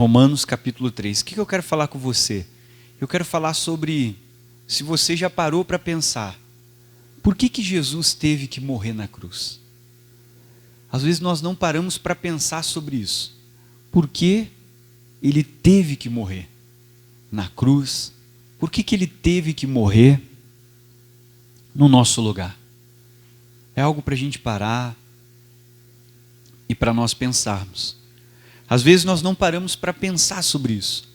Romanos capítulo 3. O que eu quero falar com você? Eu quero falar sobre, se você já parou para pensar, por que Jesus teve que morrer na cruz? Às vezes nós não paramos para pensar sobre isso. Por que ele teve que morrer na cruz? Por que ele teve que morrer no nosso lugar? É algo para a gente parar e para nós pensarmos. Às vezes nós não paramos para pensar sobre isso.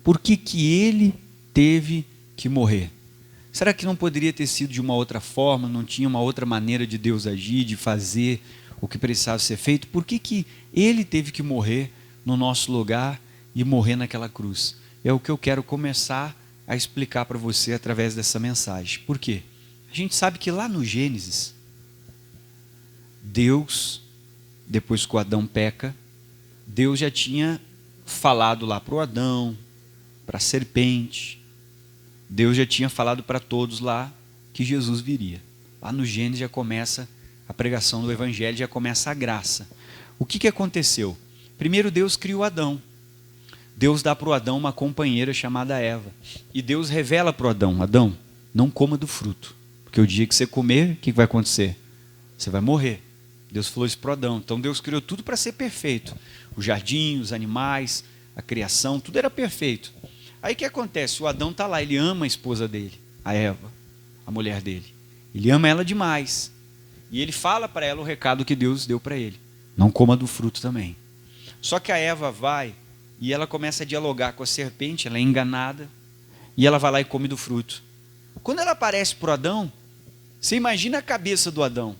Por que ele teve que morrer? Será que não poderia ter sido de uma outra forma? Não tinha uma outra maneira de Deus agir, de fazer o que precisava ser feito? Por que ele teve que morrer no nosso lugar e morrer naquela cruz? É o que eu quero começar a explicar para você através dessa mensagem. Por quê? A gente sabe que lá no Gênesis, Deus, depois que o Adão peca, Deus já tinha falado lá para o Adão, para a serpente. Deus já tinha falado para todos lá que Jesus viria. Lá no Gênesis já começa a pregação do Evangelho, já começa a graça. O que aconteceu? Primeiro Deus criou Adão. Deus dá para o Adão uma companheira chamada Eva. E Deus revela para o Adão: Adão, não coma do fruto, porque o dia que você comer, o que vai acontecer? Você vai morrer. Deus falou isso para o Adão. Então Deus criou tudo para ser perfeito. O jardim, os animais, a criação, tudo era perfeito. Aí o que acontece? O Adão está lá, ele ama a esposa dele, a Eva, a mulher dele. Ele ama ela demais. E ele fala para ela o recado que Deus deu para ele: não coma do fruto também. Só que a Eva vai e ela começa a dialogar com a serpente, ela é enganada, e ela vai lá e come do fruto. Quando ela aparece para o Adão, você imagina a cabeça do Adão.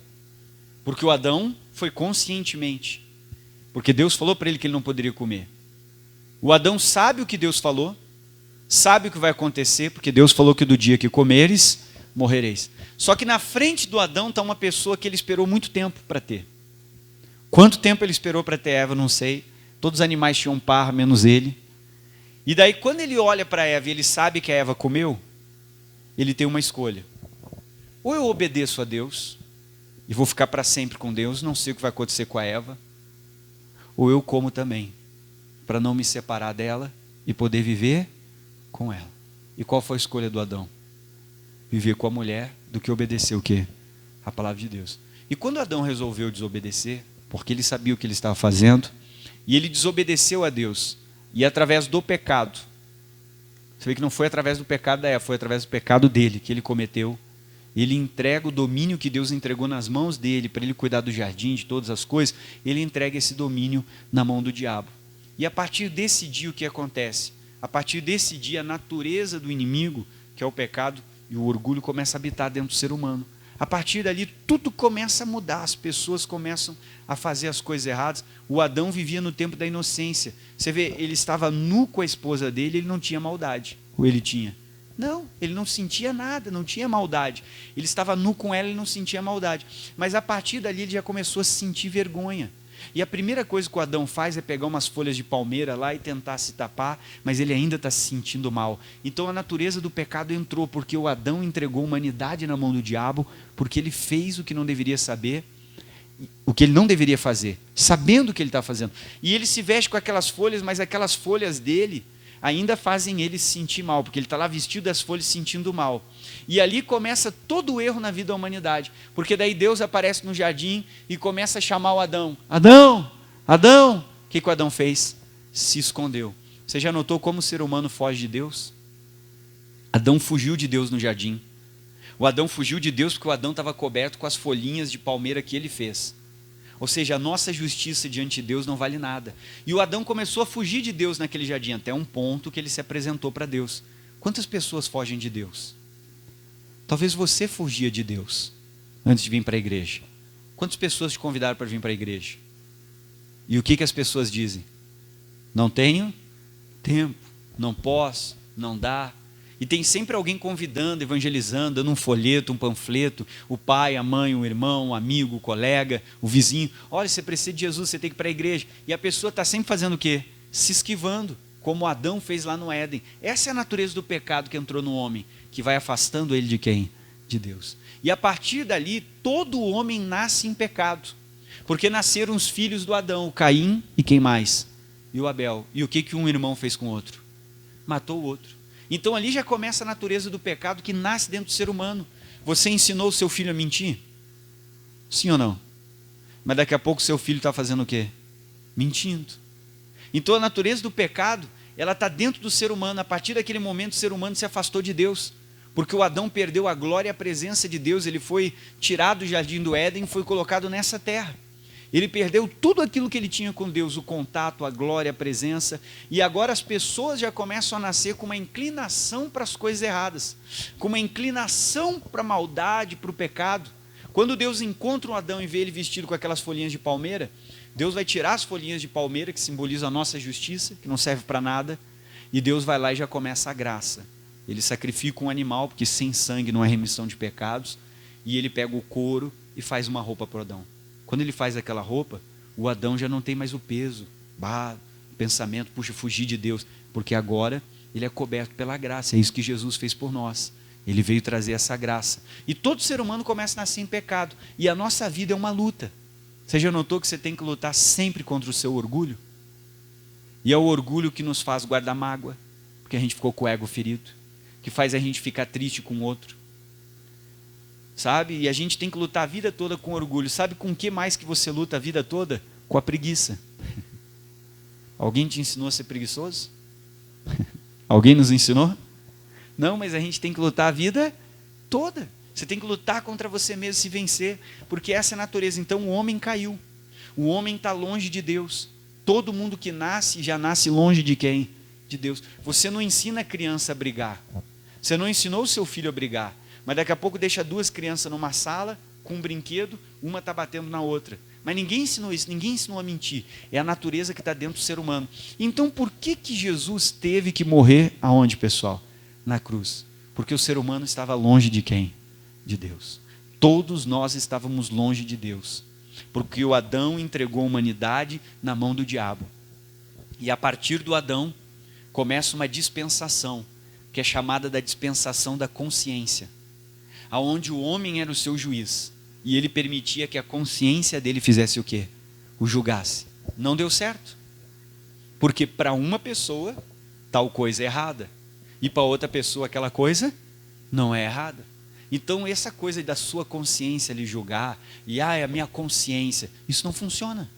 Porque o Adão foi conscientemente. Porque Deus falou para ele que ele não poderia comer. O Adão sabe o que Deus falou, sabe o que vai acontecer, porque Deus falou que do dia que comeres, morrereis. Só que na frente do Adão está uma pessoa que ele esperou muito tempo para ter. Quanto tempo ele esperou para ter Eva, não sei. Todos os animais tinham par, menos ele. E daí quando ele olha para Eva e ele sabe que a Eva comeu, ele tem uma escolha. Ou eu obedeço a Deus e vou ficar para sempre com Deus, não sei o que vai acontecer com a Eva, ou eu como também, para não me separar dela e poder viver com ela. E qual foi a escolha do Adão? Viver com a mulher do que obedecer o quê? A palavra de Deus. E quando Adão resolveu desobedecer, porque ele sabia o que ele estava fazendo, e ele desobedeceu a Deus, e através do pecado, você vê que não foi através do pecado da Eva, foi através do pecado dele que ele cometeu. Ele entrega o domínio que Deus entregou nas mãos dele, para ele cuidar do jardim, de todas as coisas, ele entrega esse domínio na mão do diabo. E a partir desse dia o que acontece? A partir desse dia a natureza do inimigo, que é o pecado e o orgulho, começa a habitar dentro do ser humano. A partir dali tudo começa a mudar, as pessoas começam a fazer as coisas erradas. O Adão vivia no tempo da inocência. Você vê, ele estava nu com a esposa dele, ele não tinha maldade. Ou ele tinha? Não, ele não sentia nada, não tinha maldade. Ele estava nu com ela, ele não sentia maldade. Mas a partir dali ele já começou a sentir vergonha. E a primeira coisa que o Adão faz é pegar umas folhas de palmeira lá e tentar se tapar, mas ele ainda está se sentindo mal. Então a natureza do pecado entrou, porque o Adão entregou a humanidade na mão do diabo, porque ele fez o que não deveria saber, o que ele não deveria fazer, sabendo o que ele está fazendo. E ele se veste com aquelas folhas, mas aquelas folhas dele ainda fazem ele se sentir mal, porque ele está lá vestido das folhas se sentindo mal. E ali começa todo o erro na vida da humanidade, porque daí Deus aparece no jardim e começa a chamar o Adão. Adão, Adão, o que o Adão fez? Se escondeu. Você já notou como o ser humano foge de Deus? Adão fugiu de Deus no jardim. O Adão fugiu de Deus porque o Adão estava coberto com as folhinhas de palmeira que ele fez. Ou seja, a nossa justiça diante de Deus não vale nada. E o Adão começou a fugir de Deus naquele jardim, até um ponto que ele se apresentou para Deus. Quantas pessoas fogem de Deus? Talvez você fugia de Deus antes de vir para a igreja. Quantas pessoas te convidaram para vir para a igreja? E o que as pessoas dizem? Não tenho tempo, não posso, não dá. E tem sempre alguém convidando, evangelizando, dando um folheto, um panfleto, o pai, a mãe, o irmão, o amigo, o colega, o vizinho. Olha, você precisa de Jesus, você tem que ir para a igreja. E a pessoa está sempre fazendo o quê? Se esquivando, como Adão fez lá no Éden. Essa é a natureza do pecado que entrou no homem, que vai afastando ele de quem? De Deus. E a partir dali, todo homem nasce em pecado. Porque nasceram os filhos do Adão, Caim e quem mais? e o Abel. E o que um irmão fez com o outro? Matou o outro. Então ali já começa a natureza do pecado que nasce dentro do ser humano. Você ensinou o seu filho a mentir? Sim ou não? Mas daqui a pouco seu filho está fazendo o quê? Mentindo. Então a natureza do pecado, ela está dentro do ser humano. A partir daquele momento o ser humano se afastou de Deus. Porque o Adão perdeu a glória e a presença de Deus. Ele foi tirado do jardim do Éden e foi colocado nessa terra. Ele perdeu tudo aquilo que ele tinha com Deus, o contato, a glória, a presença. E agora as pessoas já começam a nascer com uma inclinação para as coisas erradas, com uma inclinação para a maldade, para o pecado. Quando Deus encontra um Adão e vê ele vestido com aquelas folhinhas de palmeira, Deus vai tirar as folhinhas de palmeira, que simbolizam a nossa justiça, que não serve para nada, e Deus vai lá e já começa a graça. Ele sacrifica um animal, porque sem sangue não há remissão de pecados, e ele pega o couro e faz uma roupa para o Adão. Quando ele faz aquela roupa, o Adão já não tem mais o peso, o pensamento, puxa, fugir de Deus, porque agora ele é coberto pela graça. É isso que Jesus fez por nós. Ele veio trazer essa graça. E todo ser humano começa a nascer em pecado. E a nossa vida é uma luta. Você já notou que você tem que lutar sempre contra o seu orgulho? E é o orgulho que nos faz guardar mágoa, porque a gente ficou com o ego ferido, que faz a gente ficar triste com o outro. Sabe? E a gente tem que lutar a vida toda com orgulho. Sabe com o que mais que você luta a vida toda? Com a preguiça. Alguém te ensinou a ser preguiçoso? Alguém nos ensinou? Não, mas a gente tem que lutar a vida toda. Você tem que lutar contra você mesmo, se vencer, porque essa é a natureza. Então o homem caiu. O homem está longe de Deus. Todo mundo que nasce, já nasce longe de quem? De Deus. Você não ensina a criança a brigar. Você não ensinou o seu filho a brigar. Mas daqui a pouco deixa duas crianças numa sala, com um brinquedo, uma está batendo na outra. Mas ninguém ensinou isso, ninguém ensinou a mentir. É a natureza que está dentro do ser humano. Então por que Jesus teve que morrer aonde, pessoal? Na cruz. Porque o ser humano estava longe de quem? De Deus. Todos nós estávamos longe de Deus. Porque o Adão entregou a humanidade na mão do diabo. E a partir do Adão, começa uma dispensação, que é chamada da dispensação da consciência. Aonde o homem era o seu juiz, e ele permitia que a consciência dele fizesse o quê? O julgasse. Não deu certo. Porque para uma pessoa, tal coisa é errada, e para outra pessoa aquela coisa não é errada. Então essa coisa da sua consciência lhe julgar, e é a minha consciência, isso não funciona.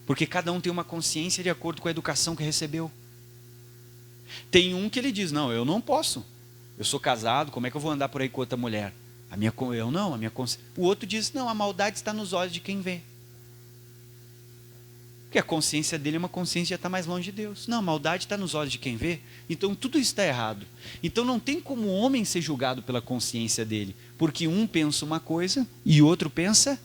Porque cada um tem uma consciência de acordo com a educação que recebeu. Tem um que ele diz, não, eu não posso. Eu sou casado, como é que eu vou andar por aí com outra mulher? O outro diz, não, a maldade está nos olhos de quem vê. Porque a consciência dele é uma consciência que já está mais longe de Deus. Não, a maldade está nos olhos de quem vê. Então tudo isso está errado. Então não tem como o homem ser julgado pela consciência dele. Porque um pensa uma coisa e outro pensa.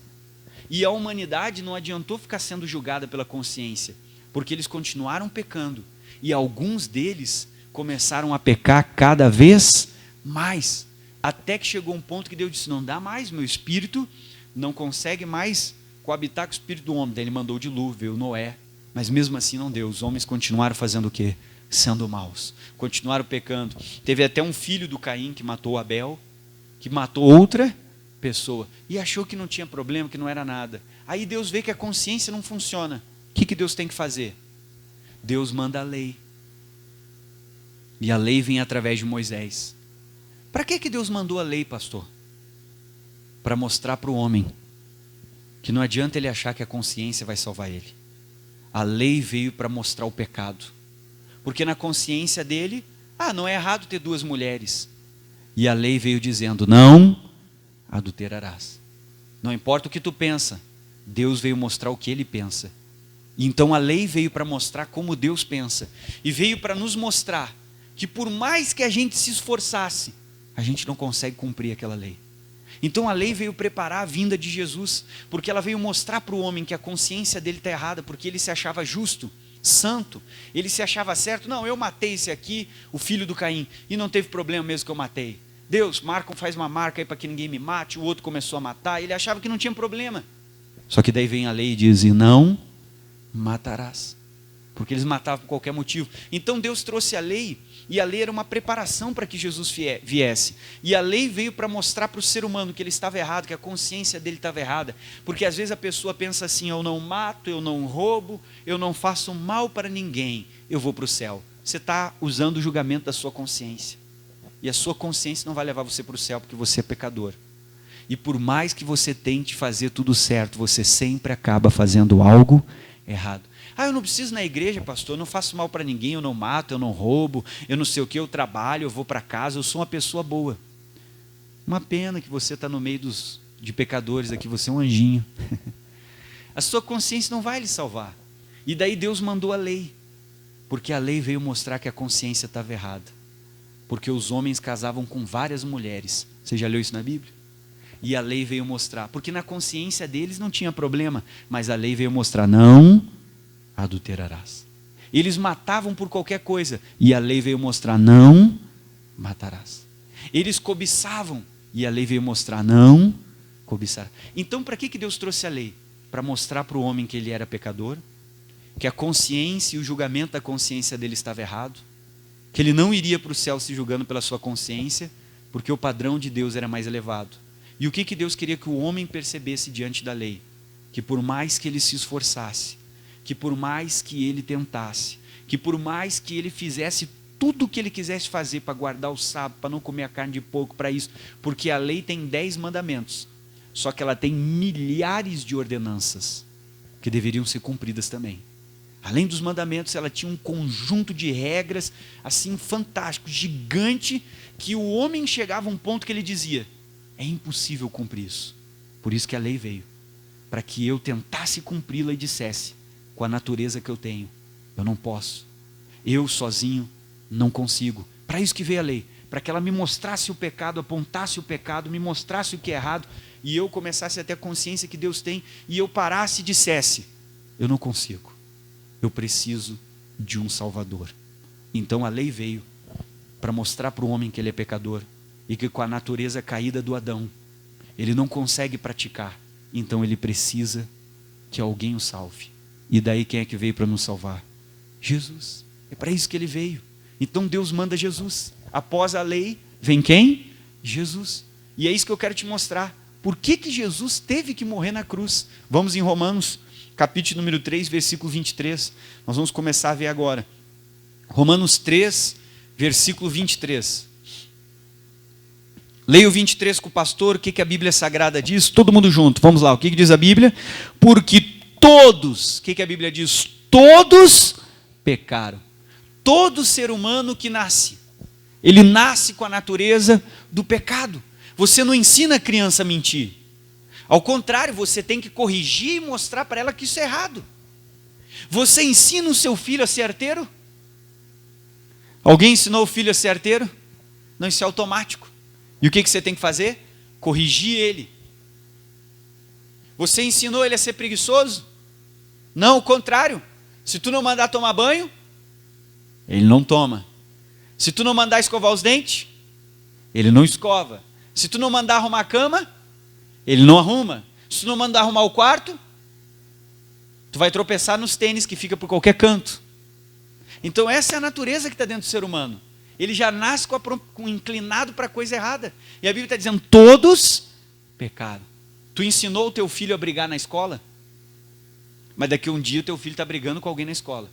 E a humanidade não adiantou ficar sendo julgada pela consciência. Porque eles continuaram pecando. E alguns deles começaram a pecar cada vez mais. Até que chegou um ponto que Deus disse, não dá mais, meu espírito não consegue mais coabitar com o espírito do homem. Daí ele mandou o dilúvio, veio Noé. Mas mesmo assim não deu. Os homens continuaram fazendo o quê? Sendo maus. Continuaram pecando. Teve até um filho do Caim que matou Abel, que matou outra pessoa. E achou que não tinha problema, que não era nada. Aí Deus vê que a consciência não funciona. O que Deus tem que fazer? Deus manda a lei. E a lei vem através de Moisés. Para que Deus mandou a lei, pastor? Para mostrar para o homem que não adianta ele achar que a consciência vai salvar ele. A lei veio para mostrar o pecado. Porque na consciência dele, não é errado ter duas mulheres. E a lei veio dizendo, não adulterarás. Não importa o que tu pensa, Deus veio mostrar o que ele pensa. Então a lei veio para mostrar como Deus pensa. E veio para nos mostrar que por mais que a gente se esforçasse, a gente não consegue cumprir aquela lei. Então a lei veio preparar a vinda de Jesus, porque ela veio mostrar para o homem que a consciência dele está errada, porque ele se achava justo, santo, ele se achava certo. Não, eu matei esse aqui, o filho do Caim, e não teve problema mesmo que eu matei. Deus, faz uma marca aí para que ninguém me mate. O outro começou a matar, ele achava que não tinha problema. Só que daí vem a lei e diz, e não matarás. porque eles matavam por qualquer motivo. Então Deus trouxe a lei, e a lei era uma preparação para que Jesus viesse. E a lei veio para mostrar para o ser humano que ele estava errado, que a consciência dele estava errada. Porque às vezes a pessoa pensa assim: eu não mato, eu não roubo, eu não faço mal para ninguém, eu vou para o céu. Você está usando o julgamento da sua consciência. E a sua consciência não vai levar você para o céu, porque você é pecador. E por mais que você tente fazer tudo certo, você sempre acaba fazendo algo errado. Eu não preciso ir na igreja, pastor, eu não faço mal para ninguém, eu não mato, eu não roubo, eu não sei o que, eu trabalho, eu vou para casa, eu sou uma pessoa boa. Uma pena que você está no meio de pecadores aqui, você é um anjinho. A sua consciência não vai lhe salvar. E daí Deus mandou a lei, porque a lei veio mostrar que a consciência estava errada. Porque os homens casavam com várias mulheres. Você já leu isso na Bíblia? E a lei veio mostrar, porque na consciência deles não tinha problema, mas a lei veio mostrar: não adulterarás. Eles matavam por qualquer coisa, e a lei veio mostrar: não matarás. Eles cobiçavam, e a lei veio mostrar: não cobiçarás. Então para que Deus trouxe a lei? Para mostrar para o homem que ele era pecador, que a consciência e o julgamento da consciência dele estava errado, que ele não iria para o céu se julgando pela sua consciência, porque o padrão de Deus era mais elevado. E o que Deus queria que o homem percebesse diante da lei? Que por mais que ele se esforçasse, que por mais que ele tentasse, que por mais que ele fizesse tudo o que ele quisesse fazer para guardar o sábado, para não comer a carne de porco, para isso, porque a lei tem 10 mandamentos, só que ela tem milhares de ordenanças que deveriam ser cumpridas também. Além dos mandamentos, ela tinha um conjunto de regras assim fantástico, gigante, que o homem chegava a um ponto que ele dizia: é impossível cumprir isso. Por isso que a lei veio, para que eu tentasse cumpri-la e dissesse: com a natureza que eu tenho, eu não posso, eu sozinho não consigo. Para isso que veio a lei, para que ela me mostrasse o pecado, apontasse o pecado, me mostrasse o que é errado, e eu começasse a ter a consciência que Deus tem, e eu parasse e dissesse: eu não consigo, eu preciso de um Salvador. Então a lei veio para mostrar para o homem que ele é pecador, e que com a natureza caída do Adão, ele não consegue praticar, então ele precisa que alguém o salve. E daí quem é que veio para nos salvar? Jesus. É para isso que ele veio. Então Deus manda Jesus. Após a lei, vem quem? Jesus. E é isso que eu quero te mostrar. Por que Jesus teve que morrer na cruz? Vamos em Romanos, capítulo número 3, versículo 23. Nós vamos começar a ver agora. Romanos 3, versículo 23. Leia o 23 com o pastor, o que a Bíblia Sagrada diz. Todo mundo junto, vamos lá. O que diz a Bíblia? Porque todos, o que a Bíblia diz? Todos pecaram. Todo ser humano que nasce, ele nasce com a natureza do pecado. Você não ensina a criança a mentir. Ao contrário, você tem que corrigir e mostrar para ela que isso é errado. Você ensina o seu filho a ser arteiro? Alguém ensinou o filho a ser arteiro? Não, isso é automático. E o que você tem que fazer? Corrigir ele. Você ensinou ele a ser preguiçoso? Não, o contrário. Se tu não mandar tomar banho, ele não toma. Se tu não mandar escovar os dentes, ele não escova. Se tu não mandar arrumar a cama, ele não arruma. Se tu não mandar arrumar o quarto, tu vai tropeçar nos tênis que fica por qualquer canto. Então essa é a natureza que está dentro do ser humano. Ele já nasce com inclinado para a coisa errada. E a Bíblia está dizendo: todos pecaram. Tu ensinou o teu filho a brigar na escola? Mas daqui a um dia o teu filho está brigando com alguém na escola.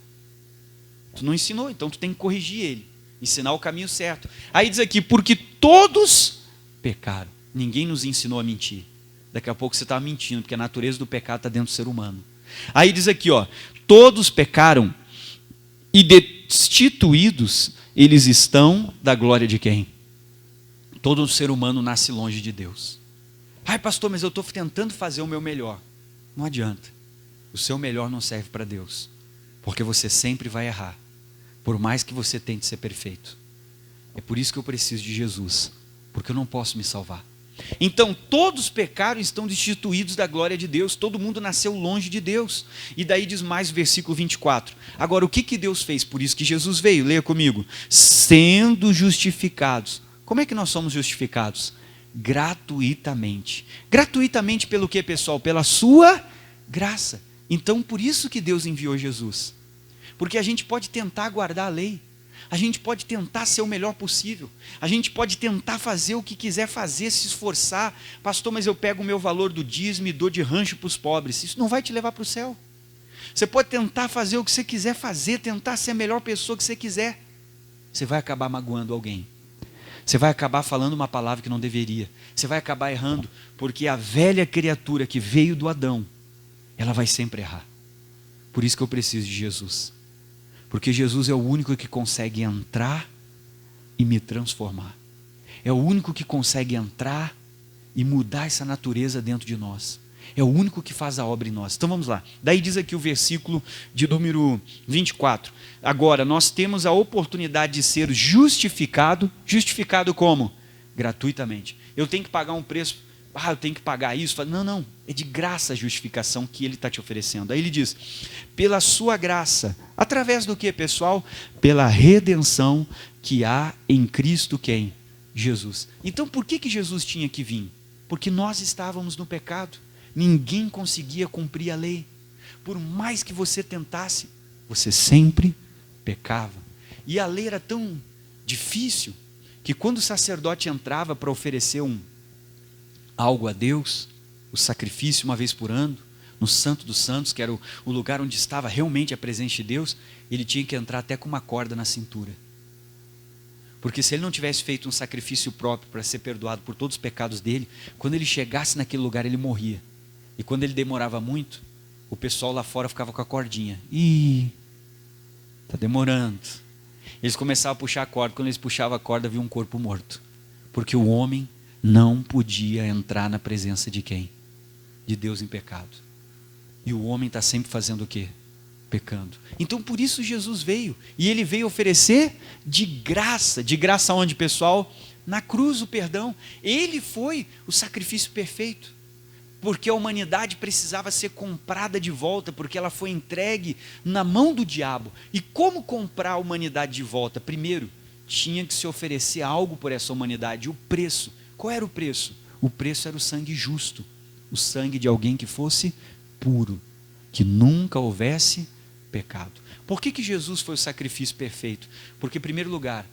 Tu não ensinou, então tu tem que corrigir ele. Ensinar o caminho certo. Aí diz aqui: porque todos pecaram. Ninguém nos ensinou a mentir. Daqui a pouco você está mentindo, porque a natureza do pecado está dentro do ser humano. Aí diz aqui, todos pecaram e destituídos eles estão da glória de quem? Todo ser humano nasce longe de Deus. Ai, pastor, mas eu estou tentando fazer o meu melhor. Não adianta. O seu melhor não serve para Deus, porque você sempre vai errar, por mais que você tente ser perfeito. É por isso que eu preciso de Jesus, porque eu não posso me salvar. Então todos pecaram e estão destituídos da glória de Deus. Todo mundo nasceu longe de Deus. E daí diz mais o versículo 24. Agora o que Deus fez? Por isso que Jesus veio, leia comigo. Sendo justificados. Como é que nós somos justificados? Gratuitamente. Gratuitamente pelo que, pessoal? Pela sua graça. Então por isso que Deus enviou Jesus. Porque a gente pode tentar guardar a lei, a gente pode tentar ser o melhor possível, a gente pode tentar fazer o que quiser fazer, se esforçar. Pastor, mas eu pego o meu valor do dízimo e dou de rancho para os pobres. Isso não vai te levar para o céu. Você pode tentar fazer o que você quiser fazer, tentar ser a melhor pessoa que você quiser. Você vai acabar magoando alguém. Você vai acabar falando uma palavra que não deveria. Você vai acabar errando, porque a velha criatura que veio do Adão, ela vai sempre errar. Por isso que eu preciso de Jesus. Porque Jesus é o único que consegue entrar e me transformar. É o único que consegue entrar e mudar essa natureza dentro de nós. É o único que faz a obra em nós. Então vamos lá. Daí diz aqui o versículo de número 24. Agora, nós temos a oportunidade de ser justificado. Justificado como? Gratuitamente. Eu tenho que pagar um preço. Eu tenho que pagar isso. Não. É de graça a justificação que ele está te oferecendo. Aí ele diz, pela sua graça. Através do que, pessoal? Pela redenção que há em Cristo quem? Jesus. Então por que Jesus tinha que vir? Porque nós estávamos no pecado. Ninguém conseguia cumprir a lei. Por mais que você tentasse, você sempre pecava. E a lei era tão difícil, que quando o sacerdote entrava para oferecer algo a Deus, o sacrifício uma vez por ano, no Santo dos Santos, que era o lugar onde estava realmente a presença de Deus, ele tinha que entrar até com uma corda na cintura. Porque se ele não tivesse feito um sacrifício próprio para ser perdoado por todos os pecados dele, quando ele chegasse naquele lugar ele morria. E quando ele demorava muito, o pessoal lá fora ficava com a cordinha. Está demorando. Eles começavam a puxar a corda. Quando eles puxavam a corda, havia um corpo morto. Porque o homem não podia entrar na presença de quem? De Deus em pecado. E o homem está sempre fazendo o quê? Pecando. Então por isso Jesus veio. E ele veio oferecer de graça. De graça onde, pessoal? Na cruz o perdão. Ele foi o sacrifício perfeito. Porque a humanidade precisava ser comprada de volta, porque ela foi entregue na mão do diabo. E como comprar a humanidade de volta? Primeiro, tinha que se oferecer algo por essa humanidade, o preço. Qual era o preço? O preço era o sangue justo, o sangue de alguém que fosse puro, que nunca houvesse pecado. Por que Jesus foi o sacrifício perfeito? Porque, em primeiro lugar,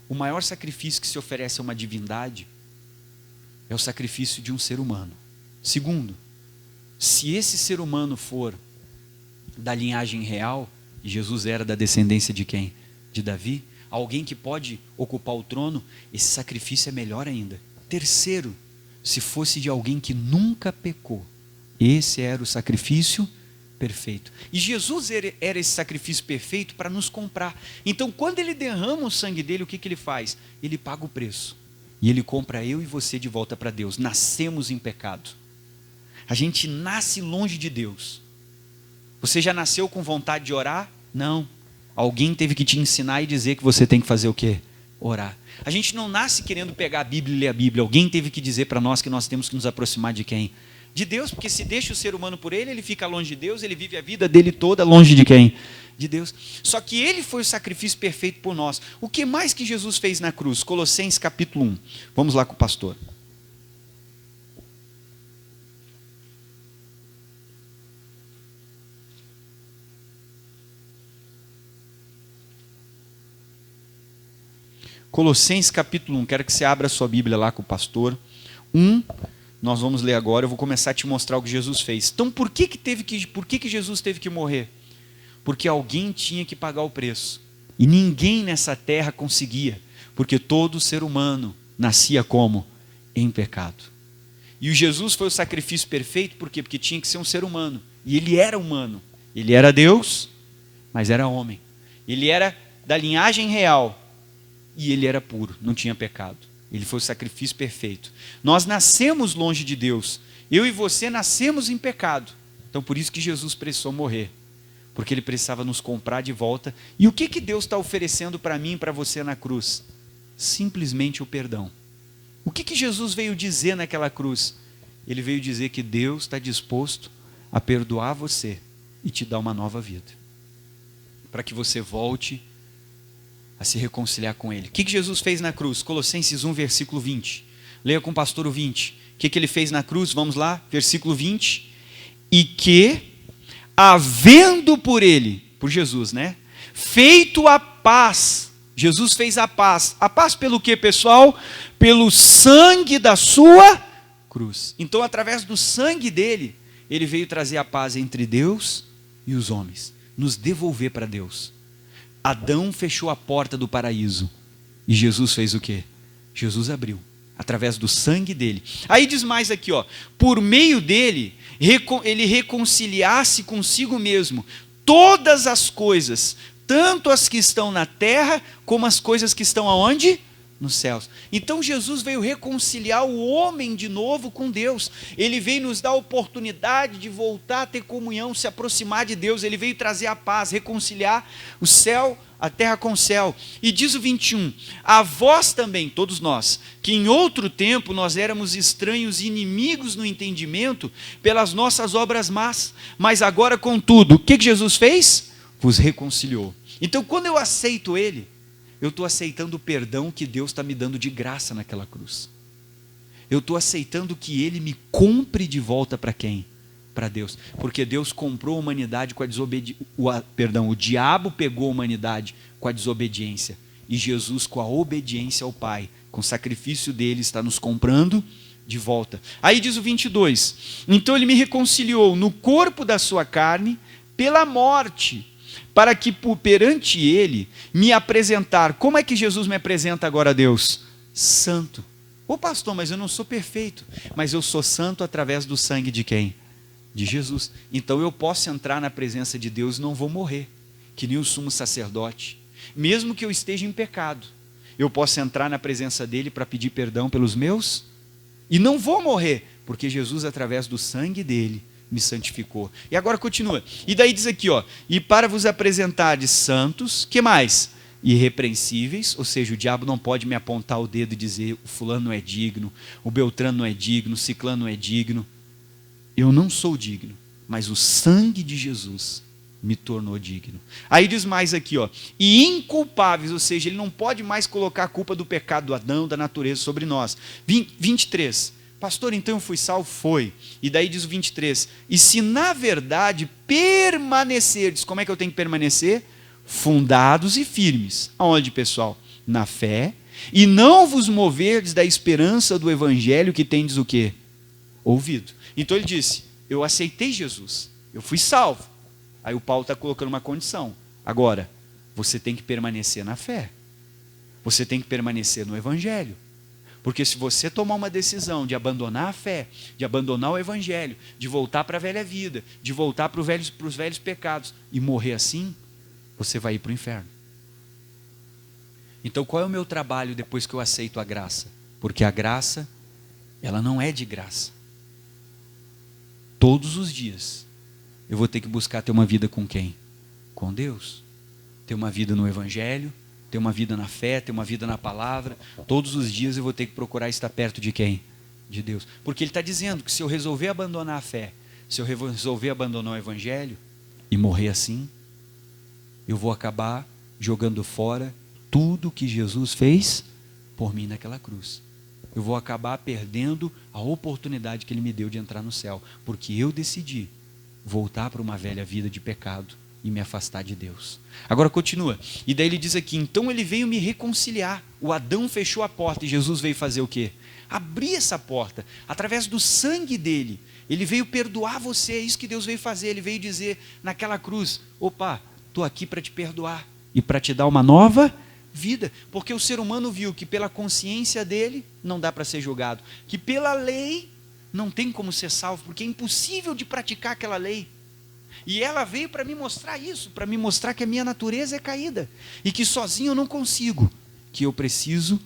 o maior sacrifício que se oferece a uma divindade é o sacrifício de um ser humano. Segundo, se esse ser humano for da linhagem real, e Jesus era da descendência de quem? De Davi, alguém que pode ocupar o trono, esse sacrifício é melhor ainda. Terceiro, se fosse de alguém que nunca pecou, esse era o sacrifício perfeito. E Jesus era esse sacrifício perfeito para nos comprar. Então quando ele derrama o sangue dele, o que ele faz? Ele paga o preço. E ele compra eu e você de volta para Deus. Nascemos em pecado. A gente nasce longe de Deus. Você já nasceu com vontade de orar? Não. Alguém teve que te ensinar e dizer que você tem que fazer o quê? Orar. A gente não nasce querendo pegar a Bíblia e ler a Bíblia. Alguém teve que dizer para nós que nós temos que nos aproximar de quem? De Deus, porque se deixa o ser humano por ele fica longe de Deus, ele vive a vida dele toda longe de quem? De Deus. Só que ele foi o sacrifício perfeito por nós. O que mais que Jesus fez na cruz? Colossenses capítulo 1. Vamos lá com o pastor. Colossenses capítulo 1, quero que você abra a sua Bíblia lá com o pastor. 1, nós vamos ler agora, eu vou começar a te mostrar o que Jesus fez. Então por que Jesus teve que morrer? Porque alguém tinha que pagar o preço. E ninguém nessa terra conseguia, porque todo ser humano nascia como? Em pecado. E o Jesus foi o sacrifício perfeito, por quê? Porque tinha que ser um ser humano. E ele era humano. Ele era Deus, mas era homem. Ele era da linhagem real. E ele era puro, não tinha pecado. Ele foi o sacrifício perfeito. Nós nascemos longe de Deus. Eu e você nascemos em pecado. Então por isso que Jesus precisou morrer. Porque ele precisava nos comprar de volta. E o que Deus está oferecendo para mim e para você na cruz? Simplesmente o perdão. O que Jesus veio dizer naquela cruz? Ele veio dizer que Deus está disposto a perdoar você e te dar uma nova vida. Para que você volte a se reconciliar com ele. O que Jesus fez na cruz? Colossenses 1, versículo 20. Leia com o pastor o 20. O que ele fez na cruz? Vamos lá, versículo 20. E que, havendo por ele, por Jesus, né? feito a paz. Jesus fez a paz. A paz pelo quê, pessoal? Pelo sangue da sua cruz. Então, através do sangue dele, ele veio trazer a paz entre Deus e os homens, nos devolver para Deus. Adão fechou a porta do paraíso e Jesus fez o quê? Jesus abriu, através do sangue dele. Aí diz mais aqui, ó, por meio dele, ele reconciliasse consigo mesmo todas as coisas, tanto as que estão na terra, como as coisas que estão aonde? Nos céus. Então Jesus veio reconciliar o homem de novo com Deus. Ele veio nos dar a oportunidade de voltar a ter comunhão, se aproximar de Deus. Ele veio trazer a paz, reconciliar o céu, a terra com o céu. E diz o 21, a vós também, todos nós, que em outro tempo nós éramos estranhos e inimigos no entendimento pelas nossas obras más, mas agora contudo, o que Jesus fez? Vos reconciliou. Então quando eu aceito ele, eu estou aceitando o perdão que Deus está me dando de graça naquela cruz. Eu estou aceitando que ele me compre de volta para quem? Para Deus. Porque Deus comprou a humanidade com a desobediência. O diabo pegou a humanidade com a desobediência. E Jesus, com a obediência ao Pai, com o sacrifício dele, está nos comprando de volta. Aí diz o 22. Então ele me reconciliou no corpo da sua carne pela morte, para que perante ele me apresentar. Como é que Jesus me apresenta agora a Deus? Santo. Ô pastor, mas eu não sou perfeito. Mas eu sou santo através do sangue de quem? De Jesus. Então eu posso entrar na presença de Deus e não vou morrer, que nem o sumo sacerdote. Mesmo que eu esteja em pecado, eu posso entrar na presença dele para pedir perdão pelos meus e não vou morrer, porque Jesus, através do sangue dele, me santificou. E agora continua. E daí diz aqui, ó, e para vos apresentares santos, que mais? Irrepreensíveis, ou seja, o diabo não pode me apontar o dedo e dizer o fulano não é digno, o Beltrano não é digno, o ciclano não é digno. Eu não sou digno, mas o sangue de Jesus me tornou digno. Aí diz mais aqui, ó, e inculpáveis, ou seja, ele não pode mais colocar a culpa do pecado do Adão, da natureza sobre nós. 23. Pastor, então eu fui salvo? Foi. E daí diz o 23, e se na verdade permanecerdes, como é que eu tenho que permanecer? Fundados e firmes. Aonde, pessoal? Na fé, e não vos moverdes da esperança do evangelho que tendes o quê? Ouvido. Então ele disse, eu aceitei Jesus, eu fui salvo. Aí o Paulo está colocando uma condição. Agora, você tem que permanecer na fé. Você tem que permanecer no evangelho. Porque se você tomar uma decisão de abandonar a fé, de abandonar o evangelho, de voltar para a velha vida, de voltar para os velhos pecados e morrer assim, você vai ir para o inferno. Então qual é o meu trabalho depois que eu aceito a graça? Porque a graça, ela não é de graça. Todos os dias eu vou ter que buscar ter uma vida com quem? Com Deus. Ter uma vida no evangelho, ter uma vida na fé, ter uma vida na palavra. Todos os dias eu vou ter que procurar estar perto de quem? De Deus. Porque ele está dizendo que se eu resolver abandonar a fé, se eu resolver abandonar o evangelho e morrer assim, eu vou acabar jogando fora tudo que Jesus fez por mim naquela cruz. Eu vou acabar perdendo a oportunidade que ele me deu de entrar no céu, porque eu decidi voltar para uma velha vida de pecado e me afastar de Deus. Agora continua. E daí ele diz aqui, então ele veio me reconciliar. O Adão fechou a porta e Jesus veio fazer o quê? Abrir essa porta. Através do sangue dele. Ele veio perdoar você. É isso que Deus veio fazer. Ele veio dizer naquela cruz, opa, estou aqui para te perdoar e para te dar uma nova vida. Porque o ser humano viu que pela consciência dele não dá para ser julgado. Que pela lei não tem como ser salvo, porque é impossível de praticar aquela lei. E ela veio para me mostrar isso, para me mostrar que a minha natureza é caída e que sozinho eu não consigo, que eu preciso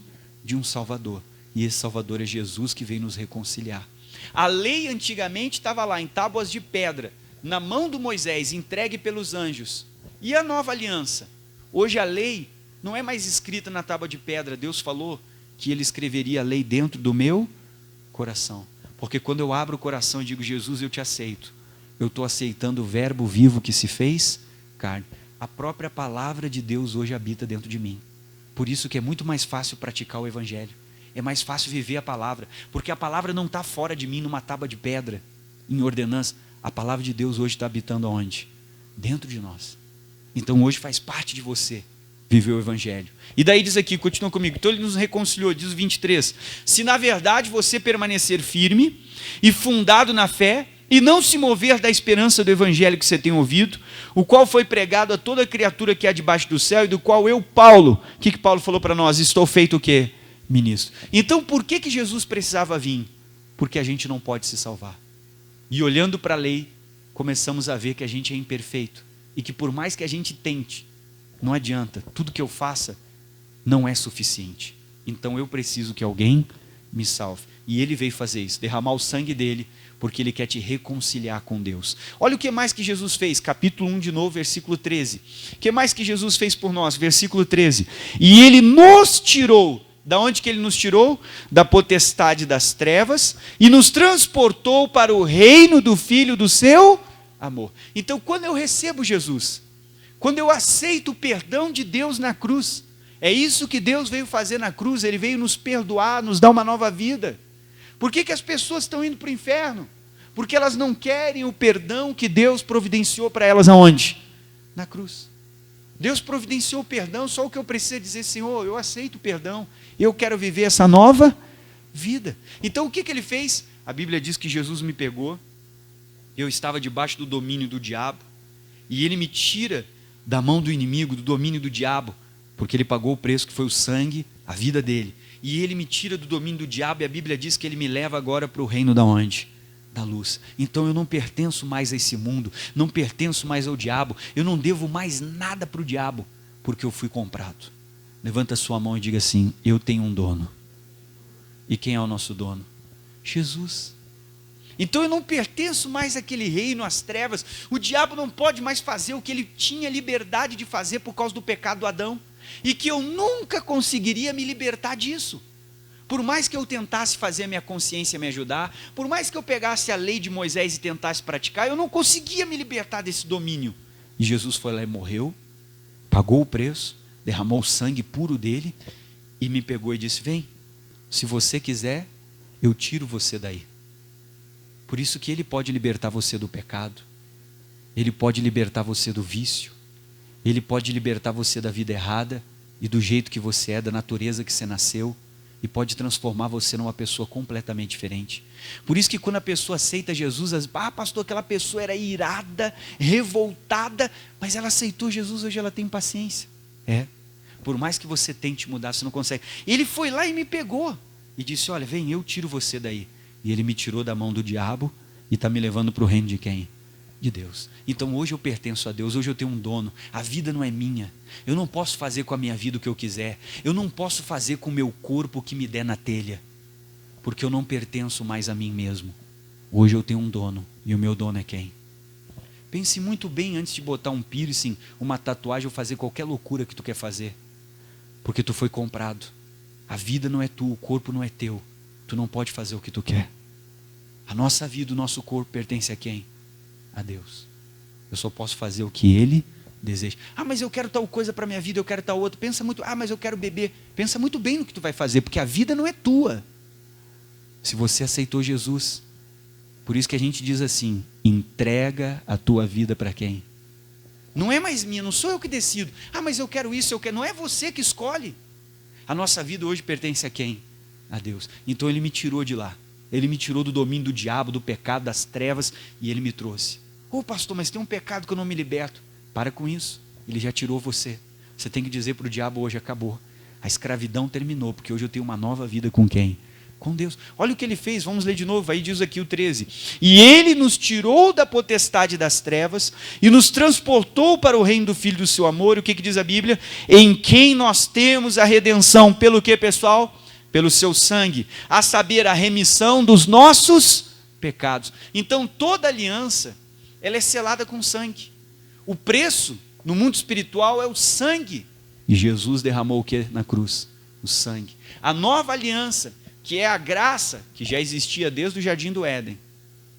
de um Salvador. E esse Salvador é Jesus, que veio nos reconciliar. A lei antigamente estava lá em tábuas de pedra, na mão do Moisés, entregue pelos anjos. E a nova aliança? Hoje a lei não é mais escrita na tábua de pedra. Deus falou que ele escreveria a lei dentro do meu coração. Porque quando eu abro o coração e digo, Jesus, eu te aceito, eu estou aceitando o verbo vivo que se fez carne. A própria palavra de Deus hoje habita dentro de mim. Por isso que é muito mais fácil praticar o evangelho. É mais fácil viver a palavra. Porque a palavra não está fora de mim numa tábua de pedra, em ordenança. A palavra de Deus hoje está habitando aonde? Dentro de nós. Então hoje faz parte de você viver o evangelho. E daí diz aqui, continua comigo, então ele nos reconciliou, diz o 23, se na verdade você permanecer firme e fundado na fé, e não se mover da esperança do evangelho que você tem ouvido, o qual foi pregado a toda criatura que há debaixo do céu, e do qual eu, Paulo, o que Paulo falou para nós? Estou feito o quê? Ministro. Então por que Jesus precisava vir? Porque a gente não pode se salvar. E olhando para a lei, começamos a ver que a gente é imperfeito, e que por mais que a gente tente, não adianta, tudo que eu faça não é suficiente. Então eu preciso que alguém me salve. E ele veio fazer isso, derramar o sangue dele, porque ele quer te reconciliar com Deus. Olha o que mais que Jesus fez, capítulo 1 de novo, versículo 13. O que mais que Jesus fez por nós? Versículo 13. E ele nos tirou, da onde que ele nos tirou? Da potestade das trevas, e nos transportou para o reino do Filho do seu amor. Então quando eu recebo Jesus, quando eu aceito o perdão de Deus na cruz, é isso que Deus veio fazer na cruz, ele veio nos perdoar, nos dar uma nova vida. Por que as pessoas estão indo para o inferno? Porque elas não querem o perdão que Deus providenciou para elas aonde? Na cruz. Deus providenciou o perdão, só o que eu preciso é dizer, Senhor, eu aceito o perdão, eu quero viver essa nova vida. Então o que ele fez? A Bíblia diz que Jesus me pegou, eu estava debaixo do domínio do diabo, e ele me tira da mão do inimigo, do domínio do diabo, porque ele pagou o preço que foi o sangue, a vida dele. E ele me tira do domínio do diabo, e a Bíblia diz que ele me leva agora para o reino da onde? Da luz. Então eu não pertenço mais a esse mundo, não pertenço mais ao diabo, eu não devo mais nada para o diabo, porque eu fui comprado. Levanta a sua mão e diga assim, eu tenho um dono. E quem é o nosso dono? Jesus. Então eu não pertenço mais àquele reino, às trevas, o diabo não pode mais fazer o que ele tinha liberdade de fazer por causa do pecado do Adão, e que eu nunca conseguiria me libertar disso. Por mais que eu tentasse fazer a minha consciência me ajudar, por mais que eu pegasse a lei de Moisés e tentasse praticar, eu não conseguia me libertar desse domínio. E Jesus foi lá e morreu, pagou o preço, derramou o sangue puro dele, e me pegou e disse, vem, se você quiser, eu tiro você daí. Por isso que ele pode libertar você do pecado, ele pode libertar você do vício, ele pode libertar você da vida errada e do jeito que você é, da natureza que você nasceu, e pode transformar você numa pessoa completamente diferente. Por isso que quando a pessoa aceita Jesus, pastor, aquela pessoa era irada, revoltada, mas ela aceitou Jesus, hoje ela tem paciência. Por mais que você tente mudar, você não consegue. Ele foi lá e me pegou, e disse, olha, vem, eu tiro você daí. E ele me tirou da mão do diabo, e está me levando para o reino de quem? De Deus. Então hoje eu pertenço a Deus, hoje eu tenho um dono, a vida não é minha, eu não posso fazer com a minha vida o que eu quiser, eu não posso fazer com o meu corpo o que me der na telha, porque eu não pertenço mais a mim mesmo, hoje eu tenho um dono, e o meu dono é quem? Pense muito bem antes de botar um piercing, uma tatuagem ou fazer qualquer loucura que tu quer fazer, porque tu foi comprado, a vida não é tua, o corpo não é teu, tu não pode fazer o que tu quer, a nossa vida, o nosso corpo pertence a quem? A Deus. Eu só posso fazer o que Ele deseja. Mas eu quero tal coisa para a minha vida, eu quero tal outra. Pensa muito, mas eu quero beber. Pensa muito bem no que tu vai fazer, porque a vida não é tua. Se você aceitou Jesus, por isso que a gente diz assim, entrega a tua vida para quem? Não é mais minha, não sou eu que decido. Mas eu quero isso, eu quero. Não é você que escolhe. A nossa vida hoje pertence a quem? A Deus. Então Ele me tirou de lá. Ele me tirou do domínio do diabo, do pecado, das trevas, e Ele me trouxe. Pastor, mas tem um pecado que eu não me liberto. Para com isso, Ele já tirou você. Você tem que dizer para o diabo hoje, acabou. A escravidão terminou, porque hoje eu tenho uma nova vida com quem? Com Deus. Olha o que Ele fez, vamos ler de novo, aí diz aqui o 13. E Ele nos tirou da potestade das trevas, e nos transportou para o reino do Filho do seu amor. E o que diz a Bíblia? Em quem nós temos a redenção. Pelo que, pessoal? Pelo seu sangue, a saber, a remissão dos nossos pecados. Então toda aliança, ela é selada com sangue. O preço no mundo espiritual é o sangue. E Jesus derramou o que na cruz? O sangue. A nova aliança, que é a graça, que já existia desde o jardim do Éden.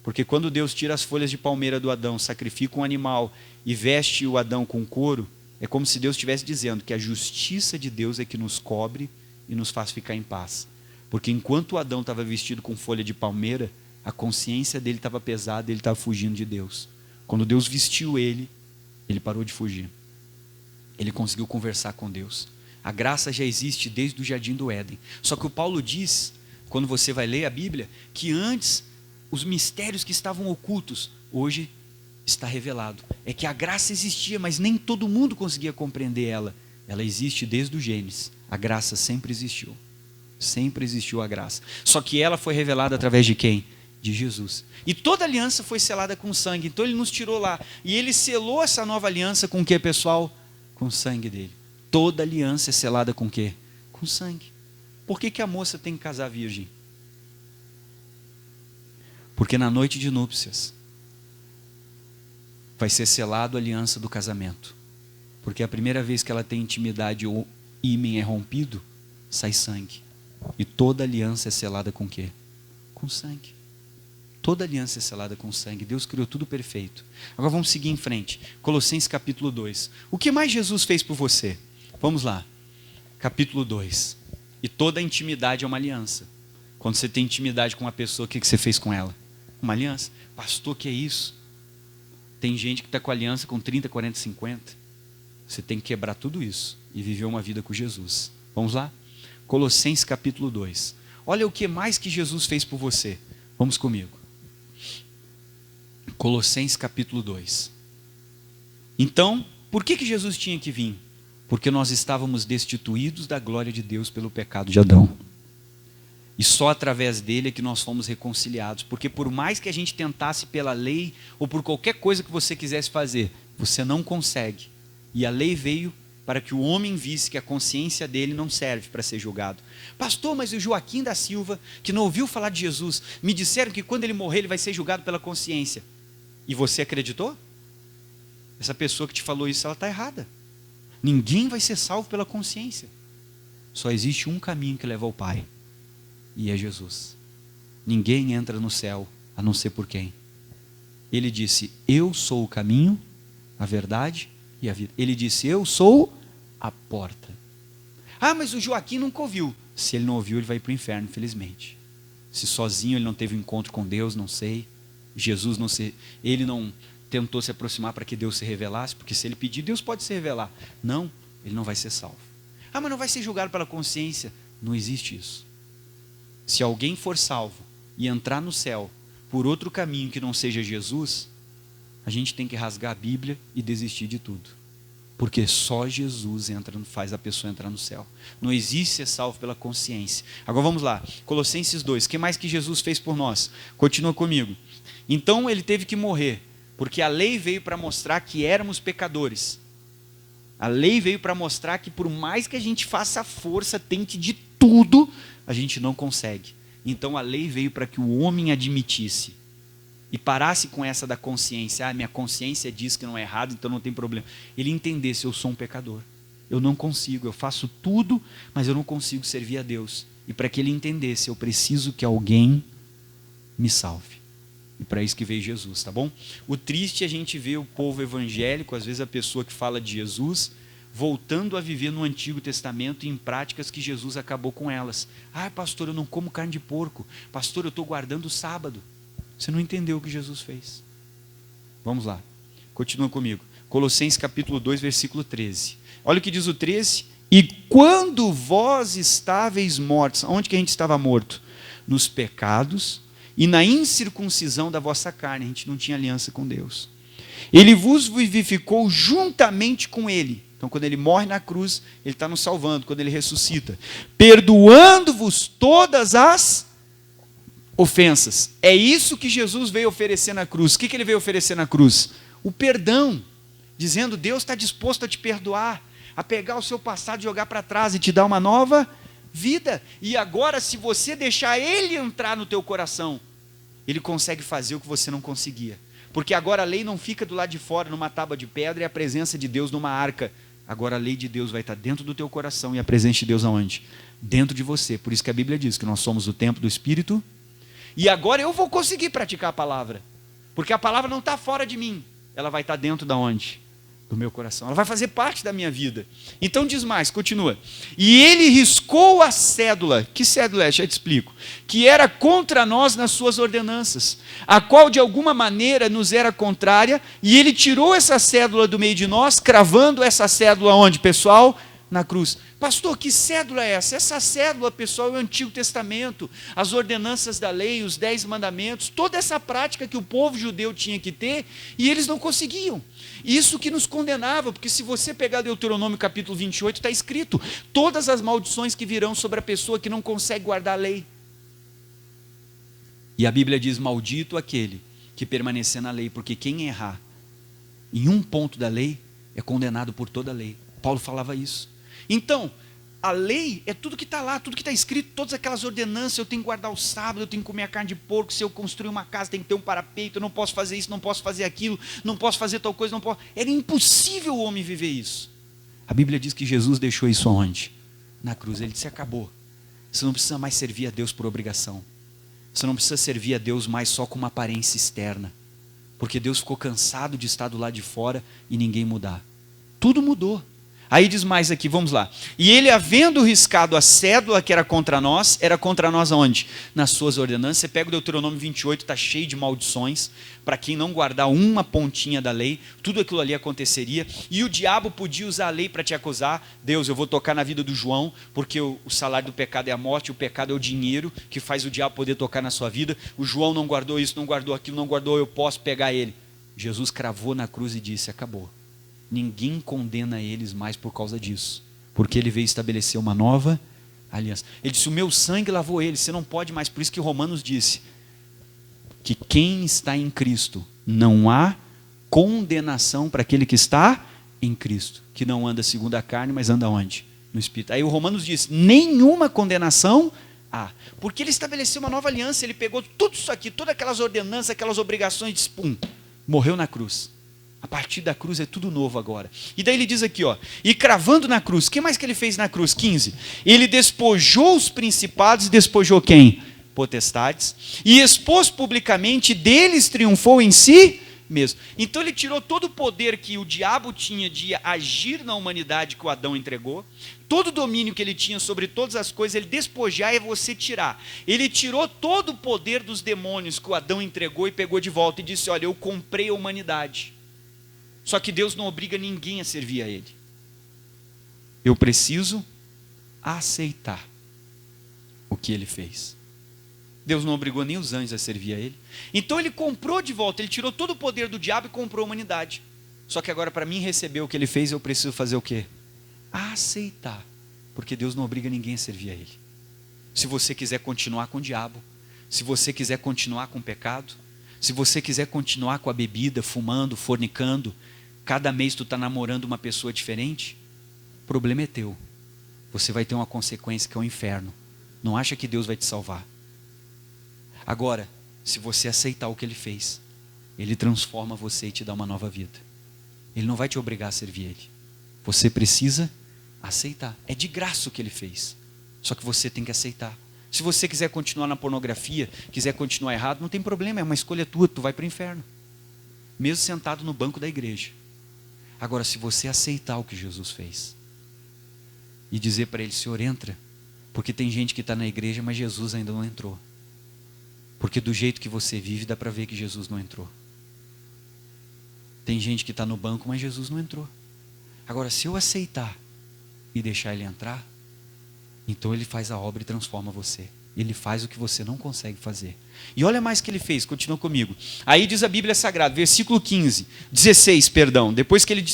Porque quando Deus tira as folhas de palmeira do Adão, sacrifica um animal e veste o Adão com couro, é como se Deus estivesse dizendo que a justiça de Deus é que nos cobre e nos faz ficar em paz. Porque enquanto o Adão estava vestido com folha de palmeira, a consciência dele estava pesada, ele estava fugindo de Deus. Quando Deus vestiu ele, ele parou de fugir. ele conseguiu conversar com Deus. A graça já existe desde o jardim do Éden. Só que o Paulo diz, quando você vai ler a Bíblia, que antes os mistérios que estavam ocultos, hoje está revelado. É que a graça existia, mas nem todo mundo conseguia compreender ela. Ela existe desde o Gênesis. A graça sempre existiu. Sempre existiu a graça. Só que ela foi revelada através de quem? De Jesus. E toda aliança foi selada com sangue. Então ele nos tirou lá. E ele selou essa nova aliança com o que, pessoal? Com o sangue dele. Toda aliança é selada com o quê? Com sangue. Por que a moça tem que casar virgem? Porque na noite de núpcias vai ser selado a aliança do casamento. Porque a primeira vez que ela tem intimidade, o ímen é rompido, sai sangue. E toda aliança é selada com o quê? Com sangue. Toda aliança é selada com sangue. Deus criou tudo perfeito. Agora vamos seguir em frente. Colossenses capítulo 2. O que mais Jesus fez por você? Vamos lá. Capítulo 2. E toda intimidade é uma aliança. Quando você tem intimidade com uma pessoa, o que você fez com ela? Uma aliança. Pastor, que é isso? Tem gente que está com aliança com 30, 40, 50. Você tem que quebrar tudo isso e viver uma vida com Jesus. Vamos lá? Colossenses capítulo 2. Olha o que mais que Jesus fez por você. Vamos comigo. Colossenses capítulo 2. Então, por que Jesus tinha que vir? Porque nós estávamos destituídos da glória de Deus pelo pecado de Adão. E só através dele é que nós fomos reconciliados. Porque por mais que a gente tentasse pela lei, ou por qualquer coisa que você quisesse fazer, você não consegue. E a lei veio para que o homem visse que a consciência dele não serve para ser julgado. Pastor, mas o Joaquim da Silva, que não ouviu falar de Jesus, me disseram que quando ele morrer ele vai ser julgado pela consciência. E você acreditou? Essa pessoa que te falou isso, ela está errada. Ninguém vai ser salvo pela consciência. Só existe um caminho que leva ao Pai. E é Jesus. Ninguém entra no céu a não ser por quem? Ele disse, eu sou o caminho, a verdade e a vida. Ele disse, eu sou a porta. Ah, mas o Joaquim nunca ouviu. Se ele não ouviu, ele vai para o inferno, infelizmente. Se sozinho ele não teve um encontro com Deus, não sei. Jesus não se, ele não tentou se aproximar para que Deus se revelasse, porque se ele pedir, Deus pode se revelar. Não, ele não vai ser salvo. Ah, mas não vai ser julgado pela consciência. Não existe isso. Se alguém for salvo e entrar no céu por outro caminho que não seja Jesus, a gente tem que rasgar a Bíblia e desistir de tudo. Porque só Jesus faz a pessoa entrar no céu. Não existe ser salvo pela consciência. Agora vamos lá. Colossenses 2. O que mais que Jesus fez por nós? Continua comigo. Então ele teve que morrer. Porque a lei veio para mostrar que éramos pecadores. A lei veio para mostrar que por mais que a gente faça força, tente de tudo, a gente não consegue. Então a lei veio para que o homem admitisse. E parasse com essa da consciência. Ah, minha consciência diz que não é errado, então não tem problema. Ele entendesse, eu sou um pecador. Eu não consigo, eu faço tudo, mas eu não consigo servir a Deus. E para que ele entendesse, eu preciso que alguém me salve. E para isso que veio Jesus, tá bom? O triste é a gente ver o povo evangélico, às vezes a pessoa que fala de Jesus, voltando a viver no Antigo Testamento em práticas que Jesus acabou com elas. Ah, pastor, eu não como carne de porco. Pastor, eu estou guardando o sábado. Você não entendeu o que Jesus fez. Vamos lá. Continua comigo. Colossenses capítulo 2, versículo 13. Olha o que diz o 13. E quando vós estáveis mortos, onde que a gente estava morto? Nos pecados e na incircuncisão da vossa carne. A gente não tinha aliança com Deus. Ele vos vivificou juntamente com ele. Então quando ele morre na cruz, ele está nos salvando. Quando ele ressuscita. Perdoando-vos todas as ofensas. É isso que Jesus veio oferecer na cruz. O que ele veio oferecer na cruz? O perdão. Dizendo, Deus está disposto a te perdoar, a pegar o seu passado e jogar para trás e te dar uma nova vida. E agora, se você deixar ele entrar no teu coração, ele consegue fazer o que você não conseguia. Porque agora a lei não fica do lado de fora numa tábua de pedra e a presença de Deus numa arca. Agora a lei de Deus vai estar dentro do teu coração e a presença de Deus aonde? Dentro de você. Por isso que a Bíblia diz que nós somos o templo do Espírito. E agora eu vou conseguir praticar a palavra. Porque a palavra não está fora de mim. Ela vai estar dentro de onde? do meu coração. Ela vai fazer parte da minha vida. Então diz mais, continua. E ele riscou a cédula. Que cédula é? Já te explico. Que era contra nós nas suas ordenanças, a qual de alguma maneira nos era contrária, e ele tirou essa cédula do meio de nós, cravando essa cédula onde, pessoal? Na cruz. Pastor, que cédula é essa? Essa cédula, pessoal, é o Antigo Testamento, as ordenanças da lei, os 10 mandamentos, toda essa prática que o povo judeu tinha que ter, e eles não conseguiam. Isso que nos condenava, porque se você pegar Deuteronômio capítulo 28, está escrito, todas as maldições que virão sobre a pessoa que não consegue guardar a lei. E a Bíblia diz, maldito aquele que permanecer na lei, porque quem errar em um ponto da lei, é condenado por toda a lei. Paulo falava isso. Então, a lei é tudo que está lá, tudo que está escrito, todas aquelas ordenanças, eu tenho que guardar o sábado, eu tenho que comer a carne de porco, se eu construir uma casa tem que ter um parapeito, eu não posso fazer isso, não posso fazer aquilo, não posso fazer tal coisa, não posso. Era impossível o homem viver isso. A Bíblia diz que Jesus deixou isso aonde? Na cruz. Ele disse, acabou. Você não precisa mais servir a Deus por obrigação. Você não precisa servir a Deus mais só com uma aparência externa. Porque Deus ficou cansado de estar do lado de fora e ninguém mudar. Tudo mudou. Aí diz mais aqui, vamos lá. E ele, havendo riscado a cédula que era contra nós aonde? Nas suas ordenanças. Você pega o Deuteronômio 28, está cheio de maldições. Para quem não guardar uma pontinha da lei, tudo aquilo ali aconteceria. E o diabo podia usar a lei para te acusar. Deus, eu vou tocar na vida do João, porque o salário do pecado é a morte, o pecado é o dinheiro que faz o diabo poder tocar na sua vida. O João não guardou isso, não guardou aquilo, não guardou, eu posso pegar ele. Jesus cravou na cruz e disse, acabou. Ninguém condena eles mais por causa disso, porque ele veio estabelecer uma nova aliança. Ele disse, o meu sangue lavou eles, você não pode mais. Por isso que Romanos disse, que quem está em Cristo, não há condenação para aquele que está em Cristo, que não anda segundo a carne, mas anda onde? No Espírito. Aí o Romanos diz, nenhuma condenação há, porque ele estabeleceu uma nova aliança, ele pegou tudo isso aqui, todas aquelas ordenanças, aquelas obrigações, disse, pum, morreu na cruz. A partir da cruz é tudo novo agora. E daí ele diz aqui, ó, e cravando na cruz, o que mais que ele fez na cruz? 15. Ele despojou os principados e despojou quem? Potestades. E expôs publicamente, deles triunfou em si mesmo. Então ele tirou todo o poder que o diabo tinha de agir na humanidade que o Adão entregou, todo o domínio que ele tinha sobre todas as coisas, ele despojar é você tirar. Ele tirou todo o poder dos demônios que o Adão entregou e pegou de volta e disse, olha, eu comprei a humanidade. Só que Deus não obriga ninguém a servir a Ele. Eu preciso aceitar o que Ele fez. Deus não obrigou nem os anjos a servir a Ele. Então Ele comprou de volta, Ele tirou todo o poder do diabo e comprou a humanidade. Só que agora para mim receber o que Ele fez, eu preciso fazer o quê? Aceitar. Porque Deus não obriga ninguém a servir a Ele. Se você quiser continuar com o diabo, se você quiser continuar com o pecado, se você quiser continuar com a bebida, fumando, fornicando, cada mês tu está namorando uma pessoa diferente, o problema é teu. Você vai ter uma consequência que é o inferno. Não acha que Deus vai te salvar. Agora, se você aceitar o que Ele fez, Ele transforma você e te dá uma nova vida. Ele não vai te obrigar a servir Ele. Você precisa aceitar. É de graça o que Ele fez. Só que você tem que aceitar. Se você quiser continuar na pornografia, quiser continuar errado, não tem problema, é uma escolha tua, tu vai para o inferno. Mesmo sentado no banco da igreja. Agora, se você aceitar o que Jesus fez, e dizer para Ele, Senhor, entra, porque tem gente que está na igreja, mas Jesus ainda não entrou. Porque do jeito que você vive, dá para ver que Jesus não entrou. Tem gente que está no banco, mas Jesus não entrou. Agora, se eu aceitar e deixar Ele entrar, então Ele faz a obra e transforma você. Ele faz o que você não consegue fazer. E olha mais o que Ele fez, continua comigo. Aí diz a Bíblia Sagrada, versículo 16, depois que Ele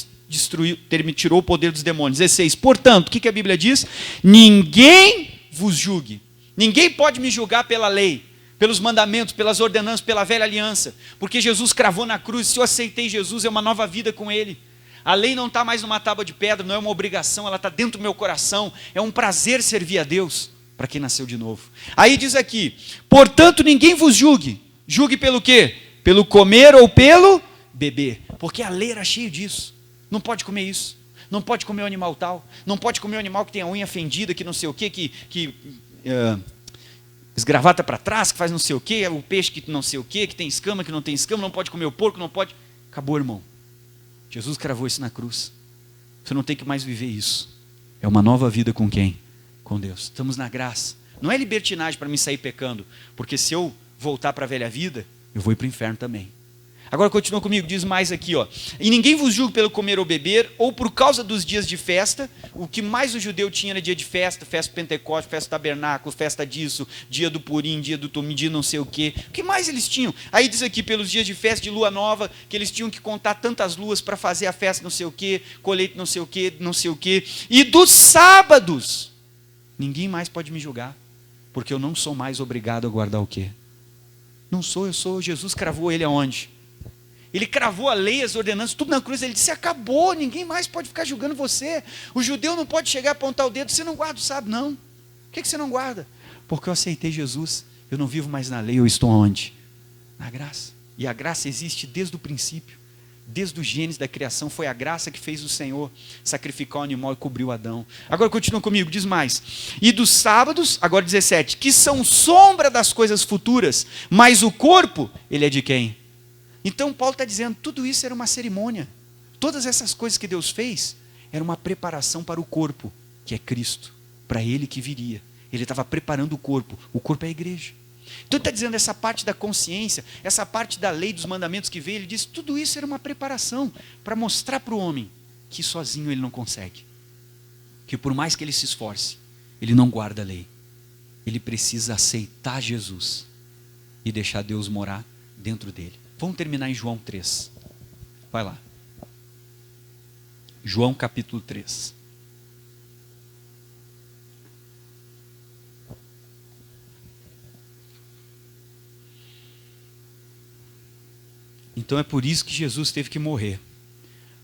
tirou o poder dos demônios. 16, portanto, o que a Bíblia diz? Ninguém vos julgue. Ninguém pode me julgar pela lei, pelos mandamentos, pelas ordenanças, pela velha aliança. Porque Jesus cravou na cruz, se eu aceitei Jesus, é uma nova vida com Ele. A lei não está mais numa tábua de pedra, não é uma obrigação, ela está dentro do meu coração. É um prazer servir a Deus, para quem nasceu de novo. Aí diz aqui, portanto ninguém vos julgue. Julgue pelo quê? Pelo comer ou pelo beber. Porque a lei era cheia disso. Não pode comer isso. Não pode comer o animal tal. Não pode comer o animal que tem a unha fendida, que não sei o quê, que esgravata para trás, que faz não sei o quê, o peixe que não sei o quê, que tem escama, que não tem escama, não pode comer o porco, não pode. Acabou, irmão. Jesus cravou isso na cruz. Você não tem que mais viver isso. É uma nova vida com quem? Com Deus. Estamos na graça. Não é libertinagem para mim sair pecando, porque se eu voltar para a velha vida, eu vou ir para o inferno também. Agora continua comigo, diz mais aqui, ó. E ninguém vos julgue pelo comer ou beber, ou por causa dos dias de festa. O que mais o judeu tinha era dia de festa, festa do Pentecostes, festa do tabernáculo, festa disso, dia do Purim, dia do Tumim, dia não sei o quê. O que mais eles tinham? Aí diz aqui, pelos dias de festa de lua nova, que eles tinham que contar tantas luas para fazer a festa não sei o quê, colheita não sei o quê, não sei o quê. E dos sábados, ninguém mais pode me julgar, porque eu não sou mais obrigado a guardar o quê? Não sou, eu sou. Jesus cravou ele aonde? Ele cravou a lei, as ordenanças, tudo na cruz. Ele disse, acabou, ninguém mais pode ficar julgando você. O judeu não pode chegar a apontar o dedo, você não guarda o sábado, não. Por que você não guarda? Porque eu aceitei Jesus, eu não vivo mais na lei, eu estou onde? Na graça. E a graça existe desde o princípio, desde o Gênesis da criação. Foi a graça que fez o Senhor sacrificar o animal e cobriu Adão. Agora continua comigo, diz mais. E dos sábados, agora 17, que são sombra das coisas futuras, mas o corpo, ele é de quem? Então Paulo está dizendo, tudo isso era uma cerimônia. Todas essas coisas que Deus fez, era uma preparação para o corpo, que é Cristo, para ele que viria. Ele estava preparando o corpo é a igreja. Então ele está dizendo essa parte da consciência, essa parte da lei dos mandamentos que veio, ele diz, tudo isso era uma preparação para mostrar para o homem que sozinho ele não consegue. Que por mais que ele se esforce, ele não guarda a lei. Ele precisa aceitar Jesus e deixar Deus morar dentro dele. Vamos terminar em João 3. Vai lá. João capítulo 3. Então é por isso que Jesus teve que morrer.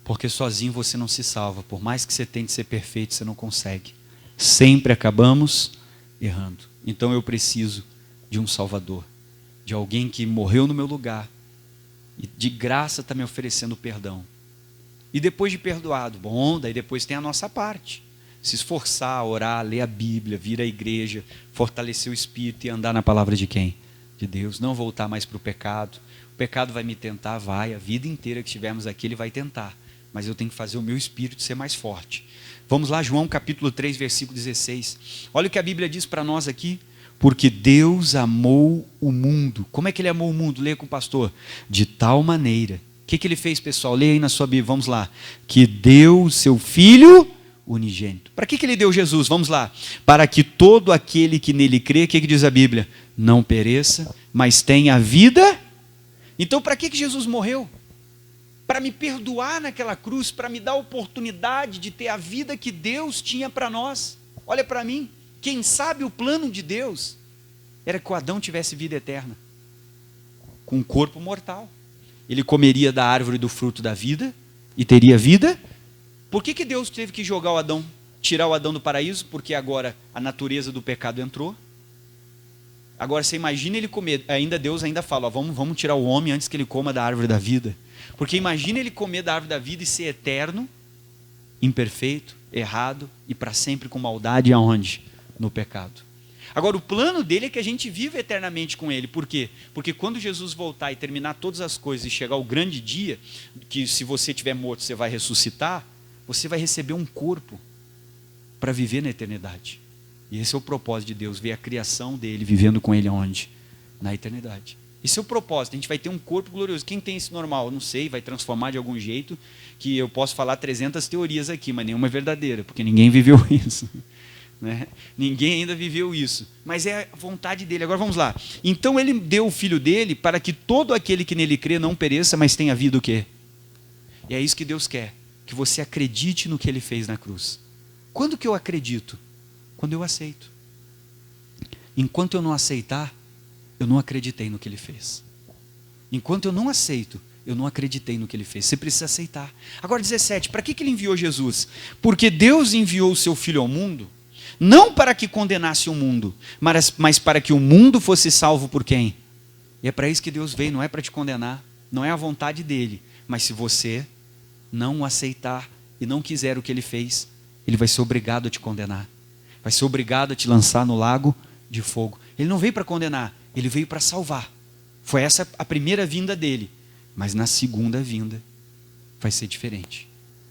Porque sozinho você não se salva. Por mais que você tente ser perfeito, você não consegue. Sempre acabamos errando. Então eu preciso de um Salvador. De alguém que morreu no meu lugar. E de graça está me oferecendo perdão. E depois de perdoado, bom, daí depois tem a nossa parte. Se esforçar, orar, ler a Bíblia, vir à igreja, fortalecer o espírito e andar na palavra de quem? De Deus. Não voltar mais para o pecado. O pecado vai me tentar, vai. A vida inteira que estivermos aqui, ele vai tentar. Mas eu tenho que fazer o meu espírito ser mais forte. Vamos lá, João capítulo 3, versículo 16. Olha o que a Bíblia diz para nós aqui. Porque Deus amou o mundo. Como é que ele amou o mundo? Leia com o pastor. De tal maneira. O que ele fez, pessoal? Leia aí na sua Bíblia, vamos lá. Que deu o seu Filho unigênito. Para que ele deu Jesus? Vamos lá. Para que todo aquele que nele crê, o que diz a Bíblia? Não pereça, mas tenha vida. Então para que Jesus morreu? Para me perdoar naquela cruz, para me dar a oportunidade de ter a vida que Deus tinha para nós. Olha para mim. Quem sabe o plano de Deus era que o Adão tivesse vida eterna, com um corpo mortal. Ele comeria da árvore do fruto da vida e teria vida. Por que Deus teve que jogar o Adão, tirar o Adão do paraíso? Porque agora a natureza do pecado entrou. Agora você imagina ele comer, Deus ainda fala, ó, vamos tirar o homem antes que ele coma da árvore da vida. Porque imagina ele comer da árvore da vida e ser eterno, imperfeito, errado e para sempre com maldade aonde? No pecado. Agora o plano dele é que a gente viva eternamente com ele. Por quê? Porque quando Jesus voltar e terminar todas as coisas e chegar o grande dia, que se você estiver morto você vai ressuscitar, você vai receber um corpo para viver na eternidade. E esse é o propósito de Deus, ver a criação dele vivendo com ele onde? Na eternidade. Esse é o propósito, a gente vai ter um corpo glorioso. Quem tem esse normal? Eu não sei, vai transformar de algum jeito, que eu posso falar 300 teorias aqui, mas nenhuma é verdadeira, porque ninguém viveu isso. Né? Ninguém ainda viveu isso, mas é a vontade dele. Agora vamos lá. Então ele deu o Filho dele para que todo aquele que nele crê não pereça, mas tenha vida o quê? E é isso que Deus quer, que você acredite no que ele fez na cruz. Quando que eu acredito? Quando eu aceito. Enquanto eu não aceitar, eu não acreditei no que ele fez. Enquanto eu não aceito, eu não acreditei no que ele fez. Você precisa aceitar. Agora 17, para que ele enviou Jesus? Porque Deus enviou o seu Filho ao mundo, não para que condenasse o mundo, mas para que o mundo fosse salvo por quem? E é para isso que Deus veio, não é para te condenar, não é a vontade dele, mas se você não o aceitar e não quiser o que ele fez, ele vai ser obrigado a te condenar, vai ser obrigado a te lançar no lago de fogo. Ele não veio para condenar, ele veio para salvar. Foi essa a primeira vinda dele, mas na segunda vinda vai ser diferente.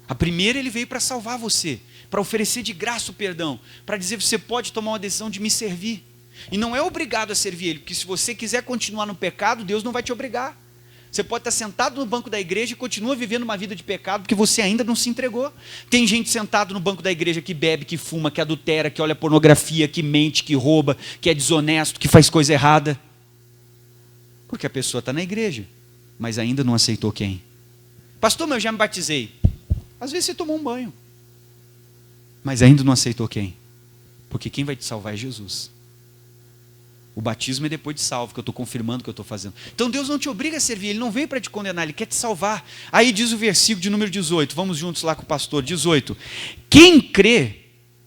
A primeira ele veio para salvar você, para oferecer de graça o perdão, para dizer que você pode tomar uma decisão de me servir. E não é obrigado a servir ele, porque se você quiser continuar no pecado, Deus não vai te obrigar. Você pode estar sentado no banco da igreja e continua vivendo uma vida de pecado, porque você ainda não se entregou. Tem gente sentado no banco da igreja que bebe, que fuma, que adultera, que olha pornografia, que mente, que rouba, que é desonesto, que faz coisa errada. Porque a pessoa está na igreja, mas ainda não aceitou quem? Pastor, mas eu já me batizei. Às vezes você tomou um banho, mas ainda não aceitou quem? Porque quem vai te salvar é Jesus. O batismo é depois de salvo, que eu estou confirmando o que eu estou fazendo. Então Deus não te obriga a servir, Ele não veio para te condenar, Ele quer te salvar. Aí diz o versículo de número 18, vamos juntos lá com o pastor, 18. Quem crê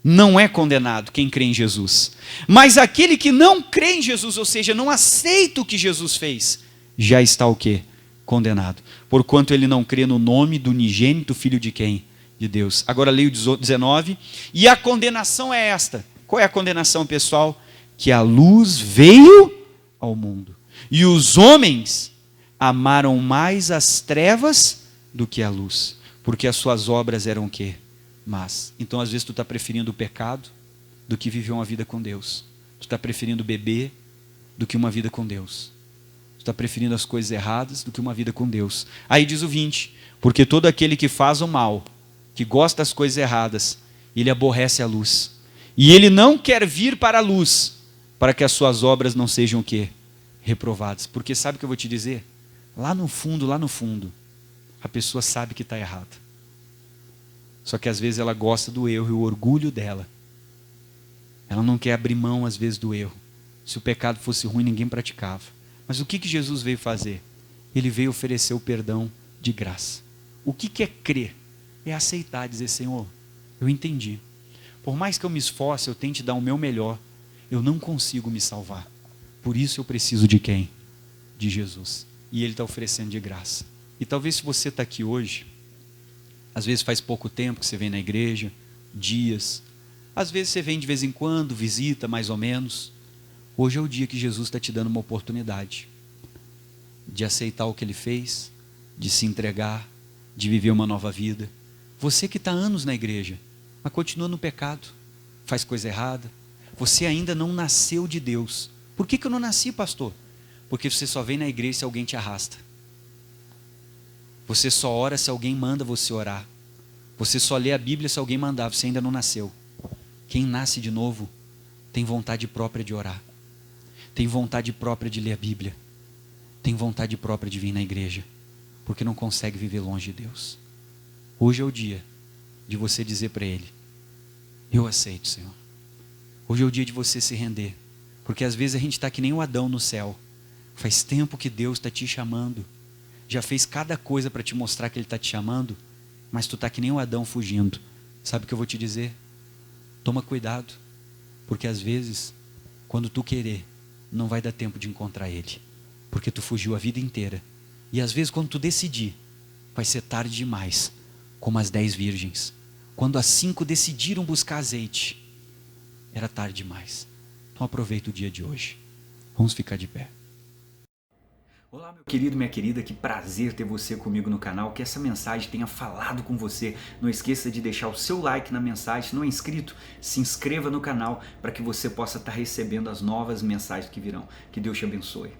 não é condenado, quem crê em Jesus. Mas aquele que não crê em Jesus, ou seja, não aceita o que Jesus fez, já está o quê? Condenado. Porquanto ele não crê no nome do unigênito Filho de quem? De Deus. Agora leio 19. E a condenação é esta. Qual é a condenação, pessoal? Que a luz veio ao mundo. E os homens amaram mais as trevas do que a luz. Porque as suas obras eram o quê? Más. Então, às vezes, tu está preferindo o pecado do que viver uma vida com Deus. Tu está preferindo beber do que uma vida com Deus. Tu está preferindo as coisas erradas do que uma vida com Deus. Aí diz o 20. Porque todo aquele que faz o mal, que gosta das coisas erradas, ele aborrece a luz. E ele não quer vir para a luz, para que as suas obras não sejam o quê? Reprovadas. Porque sabe o que eu vou te dizer? Lá no fundo, a pessoa sabe que está errada. Só que às vezes ela gosta do erro e o orgulho dela. Ela não quer abrir mão às vezes do erro. Se o pecado fosse ruim, ninguém praticava. Mas o que Jesus veio fazer? Ele veio oferecer o perdão de graça. O que é crer? É aceitar, dizer, Senhor, eu entendi. Por mais que eu me esforce, eu tente dar o meu melhor, eu não consigo me salvar. Por isso eu preciso de quem? De Jesus. E Ele está oferecendo de graça. E talvez se você está aqui hoje, às vezes faz pouco tempo que você vem na igreja, dias, às vezes você vem de vez em quando, visita mais ou menos. Hoje é o dia que Jesus está te dando uma oportunidade de aceitar o que Ele fez, de se entregar, de viver uma nova vida. Você que está há anos na igreja, mas continua no pecado, faz coisa errada, você ainda não nasceu de Deus. Por que eu não nasci, pastor? Porque você só vem na igreja se alguém te arrasta. Você só ora se alguém manda você orar. Você só lê a Bíblia se alguém mandar, você ainda não nasceu. Quem nasce de novo tem vontade própria de orar. Tem vontade própria de ler a Bíblia. Tem vontade própria de vir na igreja. Porque não consegue viver longe de Deus. Hoje é o dia de você dizer para Ele, eu aceito, Senhor. Hoje é o dia de você se render. Porque às vezes a gente está que nem o Adão no céu. Faz tempo que Deus está te chamando. Já fez cada coisa para te mostrar que Ele está te chamando. Mas tu está que nem o Adão fugindo. Sabe o que eu vou te dizer? Toma cuidado. Porque às vezes, quando tu querer, não vai dar tempo de encontrar Ele. Porque tu fugiu a vida inteira. E às vezes quando tu decidir, vai ser tarde demais. Como as 10 virgens. Quando as 5 decidiram buscar azeite, era tarde demais. Então aproveita o dia de hoje. Vamos ficar de pé. Olá, meu querido, minha querida, que prazer ter você comigo no canal, que essa mensagem tenha falado com você. Não esqueça de deixar o seu like na mensagem, se não é inscrito, se inscreva no canal para que você possa estar recebendo as novas mensagens que virão. Que Deus te abençoe.